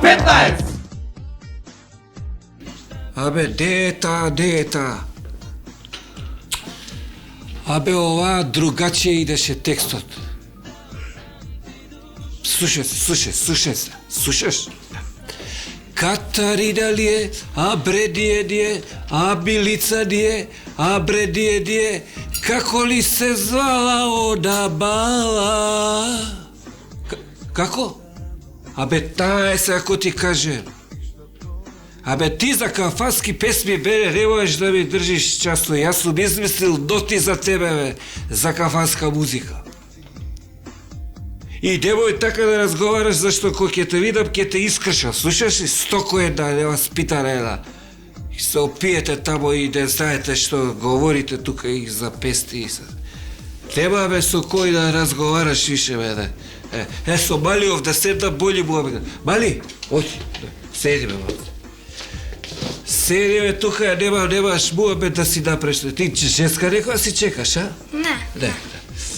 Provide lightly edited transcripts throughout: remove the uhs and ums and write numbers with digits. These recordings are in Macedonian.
K15! Абе, де е таа? Абе, ова другаче идеше текстот. Слушаш? Катарида ли е, а бредие дие, а билица дие, а бредие дие, како ли се звала ода бала? Како? Абе, таа е се ако ти каже. Абе, ти за кафански песми бере реваш да ми држиш часто. Јас сум измислил доти за тебе, бе, за кафанска музика. И девој така да разговараш, зашто кој ќе те видам, ќе те искршам. Слушаш ли? Стоко е да не вас пита рена. И се опиете тамо и не знаете што говорите тука и за песни и за... Нема, бе, со кој да разговараш више, бе, да. Со Малиов да седна боли му, бе. Мали, оди, седи, бе, бе. Седи, бе, тука, немаш му, бе, да си напреш. Ти женска некоја си чекаш, а? Не.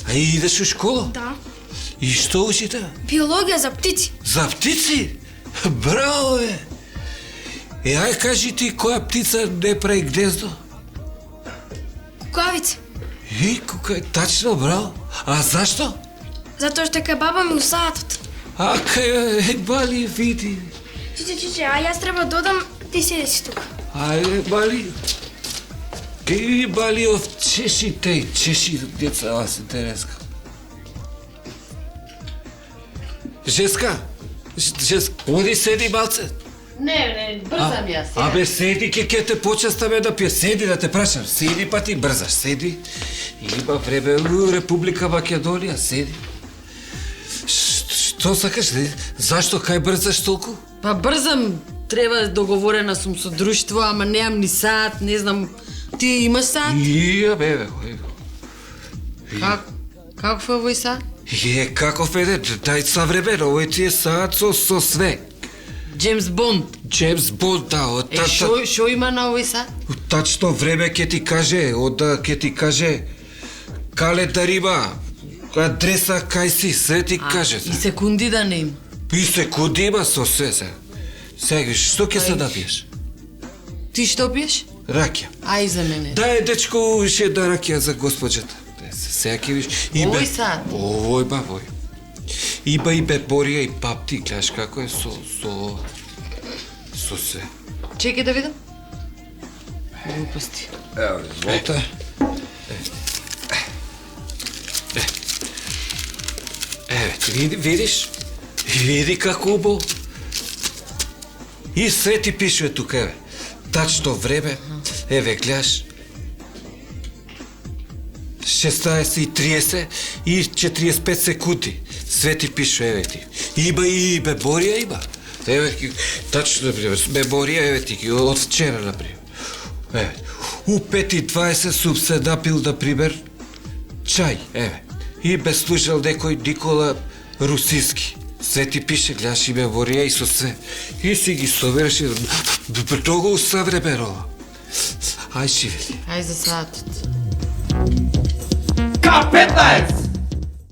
А и идеш у школа? Да. И што учите? Биологија за птици. За птици? Браво, бе! Ај кажи ти, која птица не прави гнездо? Кукавица. Тачно, браво. А зашто? Затоа што кај баба ми у саатот. А кај Бали, види. Чиче, а јас треба да одам, ти седи си тука. Ајде, Бали. Кај Балиов, чеши деца, аз интереска. Жеска, оди седи малце. Не, брзам јас. Абе, седи, ке те почестаме да пие. Седи, да те прашам. Седи, па ти брзаш. Седи. Има време у Република Македонија. Седи. Што сакаш? Зашто кај брзаш толку? Па брзам, треба договорена сум со друштво, ама немам ни саат, не знам. Ти имаш саат? Бе. Каков е овој саат? Каков е, дај современо, овој ти е саат со све. Джеймс Бонд. Джеймс Бонд, да. Шо има на овој саат? Тачно време ќе ти каже, ќе ти каже календар има, адреса кај си, се ти каже. И секунди да не има. И секунди има со се. Сега, што ќе се напиеш? Ти што пиеш? Ракија. Ај за мене. Дај, дечко, уште да ракија за госпоđата. Сега ќе виш. Овој саат? Овој, бавој. Има и беборија и папти, гледаш како е со се. Чекај да видам. Глупости. Ево, изволте. Видиш? Види како убаво. И се ти пишува тука, еве. Тачно време, еве, гледаш. 16:30 и 45 секунди. Све ти пишува, еве ти. Има и беборија, има. Еве, тачно, например, беборија, еве ти, од вчера, например. Еве, у 5:20 сум се напил, например, чај, еве. И бе слушал некој Никола Русински. Све ти пише, гледаш и беборија и со све. И си ги собераш и многу усавремено. Ај живели. Ај за саатот. K15!